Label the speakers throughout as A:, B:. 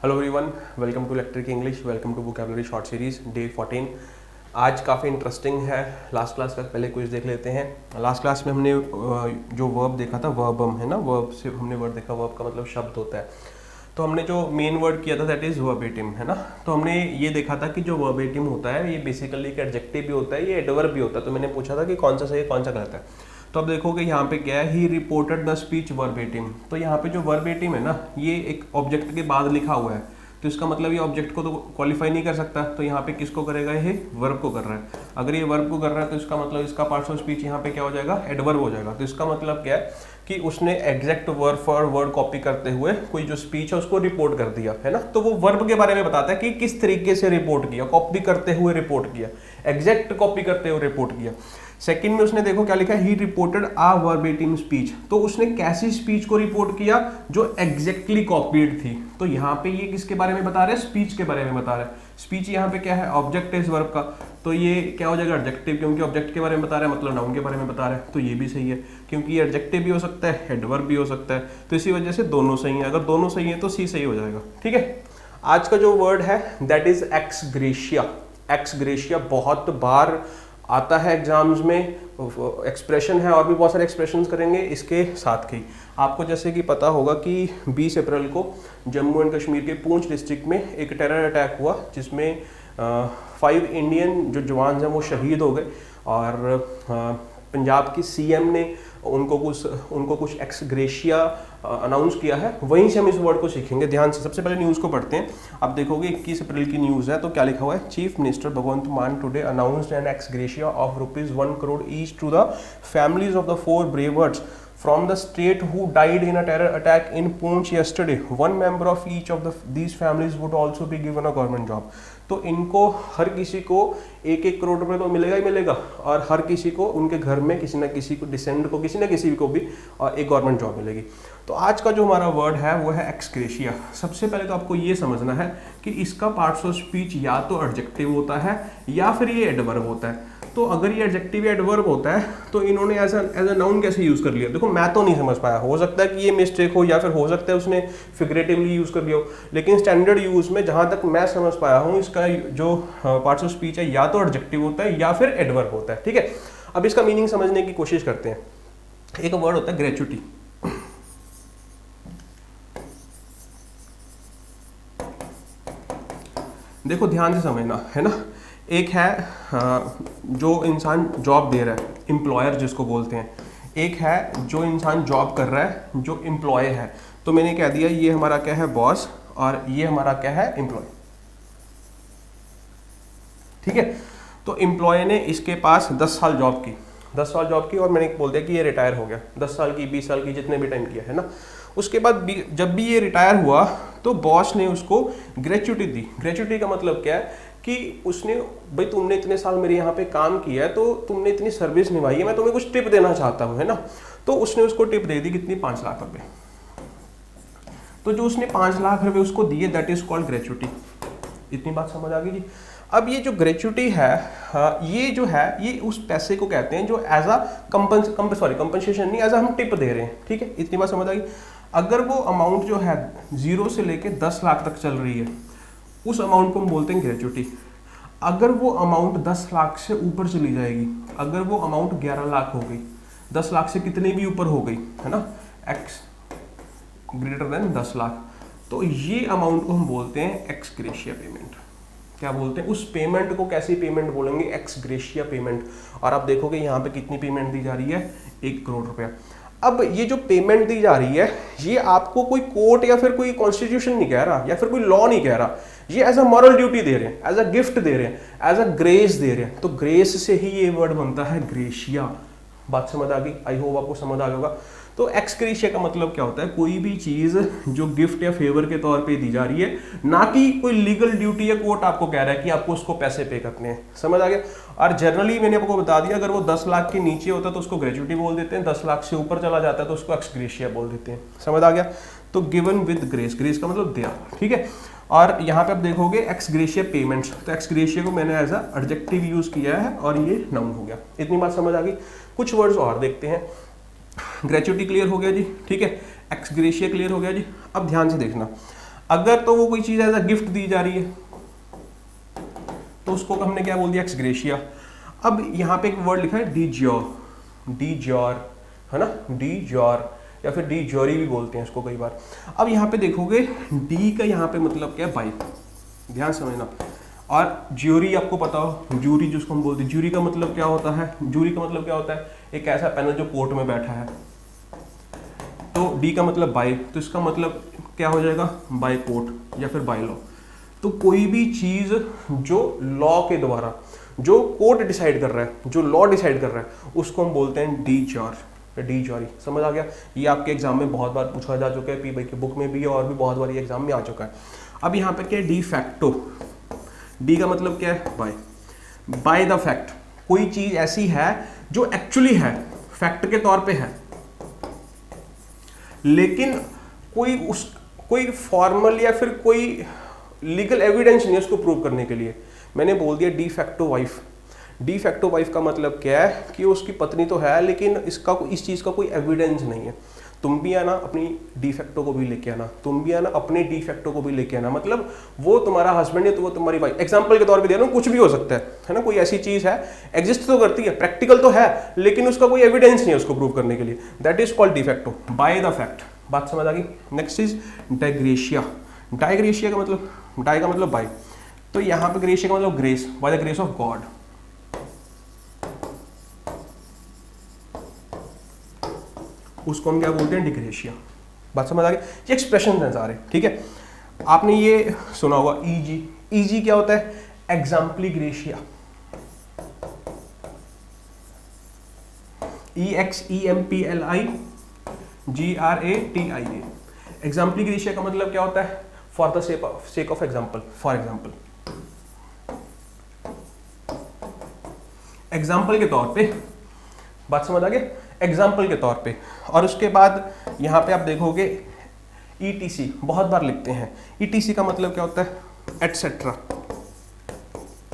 A: Hello everyone, welcome to electric English, welcome to vocabulary short series day 14। आज काफ़ी interesting है। Last class का पहले कुछ देख लेते हैं। लास्ट क्लास में हमने जो वर्ब देखा था, वर्बम है ना, वर्ब से हमने वर्ड देखा। वर्ब का मतलब शब्द होता है। तो हमने जो मेन वर्ड किया था दैट इज़ वर्बेटिम, है ना। तो हमने ये देखा था कि जो वर्बेटिम होता है ये बेसिकली एक एडजेक्टिव भी होता है, ये एडवर्ब भी होता है। तो मैंने पूछा था कि कौन सा सही है कौन सा गलत है। तो अब देखोगे यहाँ पे क्या है, ही रिपोर्टेड द स्पीच वर्बेटिम। तो यहाँ पे जो वर्बेटिम है ना, ये एक ऑब्जेक्ट के बाद लिखा हुआ है, तो इसका मतलब ये ऑब्जेक्ट को तो क्वालिफाई नहीं कर सकता। तो यहाँ पे किसको करेगा, ये वर्ब को कर रहा है। अगर ये वर्ब को कर रहा है तो इसका मतलब इसका पार्ट्स ऑफ स्पीच यहाँ पे क्या हो जाएगा, एडवर्ब हो जाएगा। तो इसका मतलब क्या है कि उसने exact word for word copy करते हुए कोई जो स्पीच है उसको रिपोर्ट कर दिया, है ना। तो वो वर्ब के बारे में बताता है कि किस तरीके से रिपोर्ट किया, कॉपी करते हुए रिपोर्ट किया, एग्जैक्ट कॉपी करते हुए रिपोर्ट किया। सेकंड में उसने देखो क्या लिखा है, ही रिपोर्टेड आ वर्बेटिम स्पीच। तो उसने कैसी स्पीच को रिपोर्ट किया, जो एग्जैक्टली कॉपीड थी। तो यहाँ पे ये किसके बारे में बता रहे हैं, स्पीच के बारे में बता रहे हैं। स्पीच यहाँ पे क्या है, ऑब्जेक्ट है इस वर्ब का। तो ये क्या हो जाएगा, एडजेक्टिव, क्योंकि ऑब्जेक्ट के बारे में बता रहा है मतलब नाउन के बारे में बता रहा है। तो ये भी सही है, क्योंकि ये एडजेक्टिव भी हो सकता है, एडवर्ब भी हो सकता है। तो इसी वजह से दोनों सही है। अगर दोनों सही है तो सी सही हो जाएगा। ठीक है। आज का जो वर्ड है that is x gratia. X gratia बहुत बार आता है एग्जाम्स में, एक्सप्रेशन है, और भी बहुत सारे एक्सप्रेशंस करेंगे इसके साथ ही। आपको जैसे कि पता होगा कि 20 अप्रैल को जम्मू एंड कश्मीर के पूंछ डिस्ट्रिक्ट में एक टेरर अटैक हुआ, जिसमें 5 इंडियन जो जवान हैं वो शहीद हो गए। और पंजाब की सीएम ने उनको कुछ एक्स ग्रेशिया अनाउंस किया है। वहीं से हम इस वर्ड को सीखेंगे। ध्यान से सबसे पहले न्यूज़ को पढ़ते हैं। आप देखोगे 21 अप्रैल की न्यूज़ है, तो क्या लिखा हुआ है, chief minister Bhagwant Mann today announced an ex gratia of ₹1 crore each to the families of the 4 bravehearts from the state who died in a terror attack in Poonch yesterday. One member of each of these families would also be given a government job. तो इनको हर किसी को 1-1 करोड़ रुपए तो मिलेगा ही मिलेगा, और हर किसी को उनके घर में किसी न किसी को, डिसेंड को, किसी न किसी को भी एक गवर्नमेंट जॉब मिलेगी। तो आज का जो हमारा वर्ड है वो है एक्स ग्रेशिया। सबसे पहले तो आपको ये समझना है कि इसका पार्ट्स ऑफ स्पीच या तो एडजेक्टिव होता है या फिर ये एडवर्ब होता है। तो अगर ये एडजेक्टिव एडवर्ब होता है तो इन्होंने एज अ नाउन कैसे यूज कर लिया। देखो मैं तो नहीं समझ पाया, हो सकता है कि ये मिस्टेक हो, या फिर हो सकता है उसने फिगरेटिवली यूज कर लिया हो। लेकिन स्टैंडर्ड यूज में जहां तक मैं समझ पाया हूं, इसका जो पार्ट्स ऑफ स्पीच है या तो एडजेक्टिव होता है या फिर एडवर्ब होता है। ठीक है। अब इसका मीनिंग समझने की कोशिश करते हैं। एक वर्ड होता है ग्रेच्युटी। देखो ध्यान से समझना, है ना। एक है जो इंसान जॉब दे रहा है, एम्प्लॉयर जिसको बोलते हैं। एक है जो इंसान जॉब कर रहा है, जो एम्प्लॉय है। तो मैंने कह दिया ये हमारा क्या है, बॉस, और ये हमारा क्या है, एम्प्लॉय। ठीक है। तो एम्प्लॉय ने इसके पास 10 साल जॉब की, 10 साल जॉब की, और मैंने बोल दिया कि ये रिटायर हो गया। 10 साल की, 20 साल की, जितने भी टाइम किया, है ना। उसके बाद जब भी ये रिटायर हुआ तो बॉस ने उसको ग्रेच्युटी दी। ग्रेच्युटी का मतलब क्या है कि उसने, भाई तुमने इतने साल मेरे यहाँ पे काम किया है, तो तुमने इतनी सर्विस निभाई है, मैं तुम्हें कुछ टिप देना चाहता हूँ, है ना। तो उसने उसको टिप दे दी, कितनी, 5 लाख रुपए। तो जो उसने 5 लाख रुपए उसको दिए दैट इज कॉल्ड ग्रेच्युटी। इतनी बात समझ आ गई जी। अब ये जो ग्रेच्युटी है, ये जो है, ये उस पैसे को कहते हैं जो एज अ कंपनसेशन नहीं, एज अ हम टिप दे रहे हैं। ठीक है। इतनी बात समझ आ गई। अगर वो अमाउंट जो है 0 से लेके 10 लाख तक चल रही है, उस अमाउंट को हम बोलते हैं ग्रेच्युटी। अगर वो अमाउंट 10 लाख से ऊपर चली जाएगी, अगर वो अमाउंट 11 लाख हो गई, 10 लाख से कितने भी ऊपर हो गई, है ना, एक्स ग्रेटर देन 10 लाख, तो ये अमाउंट को हम बोलते हैं एक्स ग्रेशिया पेमेंट। क्या बोलते हैं, उस पेमेंट को कैसी पेमेंट बोलेंगे, एक्स ग्रेशिया पेमेंट। और आप देखोगे यहाँ पे कितनी पेमेंट दी जा रही है, 1 करोड़ रुपया। अब ये जो पेमेंट दी जा रही है, ये आपको कोई कोर्ट या फिर कोई कॉन्स्टिट्यूशन नहीं कह रहा, या फिर कोई लॉ नहीं कह रहा। ये एज अ मॉरल ड्यूटी दे रहे हैं, एज अ गिफ्ट दे रहे हैं, एज अ ग्रेस दे रहे हैं। तो ग्रेस से ही ये वर्ड बनता है ग्रेशिया। बात समझ आ गई, आई होप आपको समझ आ गया होगा। तो एक्स ग्रेशिया का मतलब क्या होता है, कोई भी चीज जो गिफ्ट या फेवर के तौर पे दी जा रही है, ना कि कोई लीगल ड्यूटी या कोर्ट आपको कह रहा है कि आपको उसको पैसे पे करने हैं। समझ आ गया। और जनरली मैंने आपको बता दिया, अगर वो 10 लाख के नीचे होता है तो उसको ग्रेच्युटी बोल देते हैं, 10 लाख से ऊपर चला जाता है तो उसको एक्स ग्रेशिया बोल देते हैं। समझ आ गया। तो गिवन विद ग्रेस, ग्रेस का मतलब दिया। ठीक है। और यहाँ पे आप देखोगे एक्स ग्रेशिया पेमेंट्स, तो एक्स ग्रेशिया को मैंने एज अ एडजेक्टिव यूज किया है और ये नाउन हो गया। इतनी बात समझ आ गई। कुछ वर्ड्स और देखते हैं। ग्रेच्युटी क्लियर हो गया जी, ठीक है। एक्स ग्रेशिया क्लियर हो गया जी। अब ध्यान से देखना, अगर तो वो कोई चीज़ एज अ गिफ्ट दी जा रही है तो उसको हमने क्या बोल दिया, एक्स ग्रेशिया। अब यहाँ पे एक वर्ड लिखा है डी ज्योर, है ना, डी ज्योर या फिर डी ज्योरी भी बोलते हैं इसको कई बार। अब यहाँ पे देखोगे डी का यहाँ पे मतलब क्या है, बाई, ध्यान समझना। और ज्यूरी आपको पता हो, ज्यूरी जिसको हम बोलते हैं, ज्यूरी का मतलब क्या होता है, ज्यूरी का मतलब क्या होता है, एक ऐसा पैनल जो कोर्ट में बैठा है। तो डी का मतलब बाई, तो इसका मतलब क्या हो जाएगा, बाई कोर्ट या फिर बाई लॉ। तो कोई भी चीज जो लॉ के द्वारा, जो कोर्ट डिसाइड कर रहा है, जो लॉ डिसाइड कर रहा है, उसको हम बोलते हैं डी ज्योर, डी ज्योरी। समझ आ गया। ये आपके एग्जाम में बहुत बार पूछा जा चुका है, पी बाई की बुक में भी और भी बहुत बार ये एग्जाम में आ चुका है। अब यहाँ पे क्या है, डी फैक्टो। डी का मतलब क्या है, बाय, बाय द फैक्ट। कोई चीज ऐसी है जो एक्चुअली है, फैक्ट के तौर पे है, लेकिन कोई फॉर्मल या फिर कोई लीगल एविडेंस नहीं है उसको प्रूव करने के लिए। मैंने बोल दिया de facto wife. De facto wife का मतलब क्या है कि उसकी पत्नी तो है लेकिन इस चीज़ का कोई एविडेंस नहीं है। तुम भी आना अपनी डी फैक्टो को भी लेके आना, तुम भी आना अपने डी फैक्टो को भी लेके आना, मतलब वो तुम्हारा हस्बैंड है तो वो तुम्हारी वाइफ। एग्जाम्पल के तौर पे दे रहा हूँ, कुछ भी हो सकता है ना, कोई ऐसी चीज़ है, एग्जिस्ट तो करती है, प्रैक्टिकल तो है, लेकिन उसका कोई एविडेंस नहीं है उसको प्रूव करने के लिए। That is called de facto, by the fact. बात समझ आ गई। Next is डाइग्रेशिया। डाइग्रेशिया का मतलब, डाई का मतलब बाय, तो यहाँ पे ग्रेशिया का मतलब grace, by the grace of God. उसको हम क्या बोलते हैं, डिग्रेशिया। बात समझ आ गई। ये एक्सप्रेशन है सारे, ठीक है। आपने ये सुना होगा ईजी। ईजी क्या होता है, एग्जाम्पली ग्रेशिया, EXEMPLIGRATIA। एग्जाम्पली ग्रेशिया का मतलब क्या होता है, for the sake of example, for example, example के तौर पे। बात समझ आ गया, एग्जाम्पल के तौर पे। और उसके बाद यहाँ पे आप देखोगे ETC बहुत बार लिखते हैं। ETC का मतलब क्या होता है, एटसेट्रा।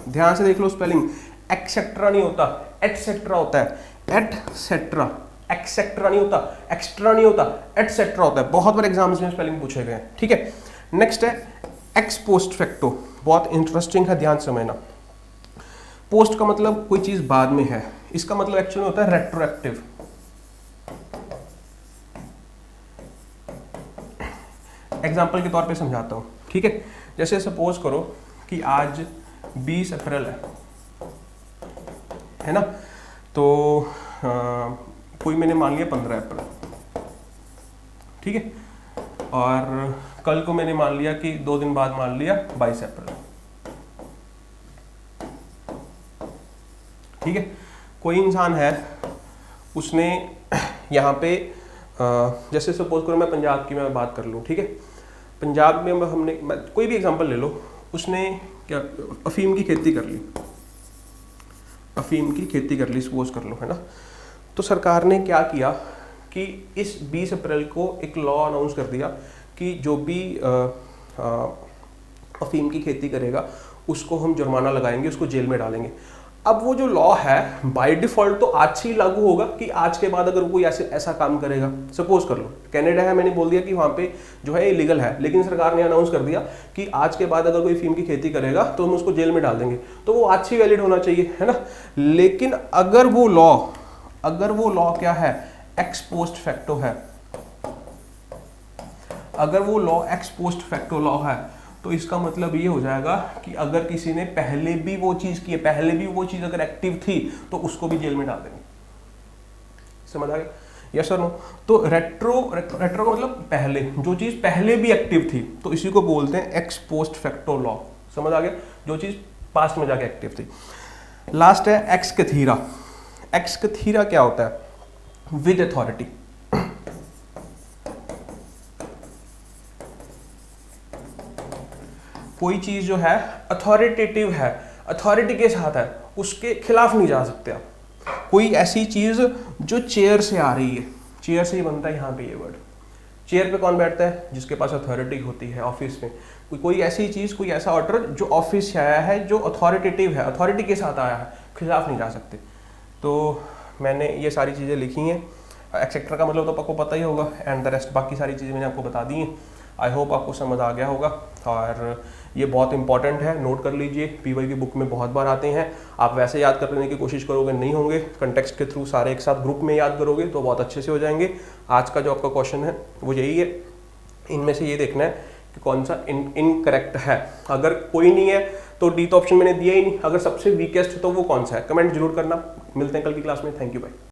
A: ध्यान से देख लो स्पेलिंग, एक्सेट्रा नहीं होता, एटसेट्रा होता है, एटसेट्रा। एक्सेट्रा नहीं होता, एक्स्ट्रा नहीं होता, एटसेट्रा होता है। बहुत बार एग्जाम्स में स्पेलिंग पूछे गए हैं, ठीक है। नेक्स्ट है एक्स पोस्ट फैक्टो, बहुत इंटरेस्टिंग है, ध्यान समझना। पोस्ट का मतलब कोई चीज बाद में है, इसका मतलब एक्चुअली होता है रेट्रोएक्टिव। एग्जाम्पल के तौर पे समझाता हूँ, ठीक है। जैसे सपोज करो कि आज 20 अप्रैल है ना, तो कोई मैंने मान लिया 15 अप्रैल, ठीक है, और कल को मैंने मान लिया कि 2 दिन बाद मान लिया 22 अप्रैल, ठीक है। कोई इंसान है, उसने यहाँ पे जैसे सपोज करो मैं पंजाब की मैं बात कर लूँ, ठीक है। पंजाब में हमने, कोई भी एग्जांपल ले लो, उसने क्या अफीम की खेती कर ली, अफीम की खेती कर ली सपोज कर लो, है ना। तो सरकार ने क्या किया कि इस 20 अप्रैल को एक लॉ अनाउंस कर दिया कि जो भी अफीम की खेती करेगा उसको हम जुर्माना लगाएंगे, उसको जेल में डालेंगे। अब वो जो लॉ है बाय डिफॉल्ट तो आज से ही लागू होगा कि आज के बाद अगर कोई ऐसा काम करेगा, सपोज कर लो कनाडा है, मैंने बोल दिया कि वहाँ पे जो है इलीगल है, लेकिन सरकार ने अनाउंस कर दिया कि आज के बाद अगर कोई अफीम की खेती करेगा तो हम उसको जेल में डाल देंगे, तो वो आज से वैलिड होना चाहिए, है ना। लेकिन अगर वो लॉ क्या है, एक्स पोस्ट फैक्टो है, अगर वो law x post facto law है, तो इसका मतलब ये हो जाएगा कि अगर किसी ने पहले भी वो चीज की है, पहले भी वो चीज अगर एक्टिव थी तो उसको भी जेल में डाल देंगे। समझ आ गया, यस और नो। तो रेट्रो का मतलब पहले, जो चीज पहले भी एक्टिव थी, तो इसी को बोलते हैं एक्स पोस्ट फैक्टो लॉ। समझ आ गया, जो चीज पास्ट में जाके एक्टिव थी। लास्ट है एक्स कैथीरा। एक्स कैथीरा क्या होता है, विद अथॉरिटी। कोई चीज जो है अथॉरिटेटिव है, अथॉरिटी के साथ है, उसके खिलाफ नहीं जा सकते आप। कोई ऐसी चीज जो चेयर से आ रही है, चेयर से ही बनता है यहाँ पे ये वर्ड। चेयर पे कौन बैठता है, जिसके पास अथॉरिटी होती है ऑफिस में। कोई ऐसी चीज, कोई ऐसा ऑर्डर जो ऑफिस से आया है, जो अथॉरिटेटिव है, अथॉरिटी के साथ आया है, खिलाफ नहीं जा सकते। तो मैंने ये सारी चीज़ें लिखी हैं। एक्सेट्रा का मतलब तो आपको पता ही होगा, एंड द रेस्ट बाकी सारी चीज़ें मैंने आपको बता दी हैं। आई होप आपको समझ आ गया होगा और ये बहुत इंपॉर्टेंट है, नोट कर लीजिए, पीवाई की बुक में बहुत बार आते हैं। आप वैसे याद करने की कोशिश करोगे नहीं होंगे, कंटेक्स्ट के थ्रू सारे एक साथ ग्रुप में याद करोगे तो बहुत अच्छे से हो जाएंगे। आज का जो आपका क्वेश्चन है वो यही है, इनमें से ये देखना है कि कौन सा इनकरेक्ट है। अगर कोई नहीं है तो डी तो ऑप्शन मैंने दिया ही नहीं, अगर सबसे वीकेस्ट है तो वो कौन सा है, कमेंट जरूर करना। मिलते हैं कल की क्लास में, थैंक यू भाई।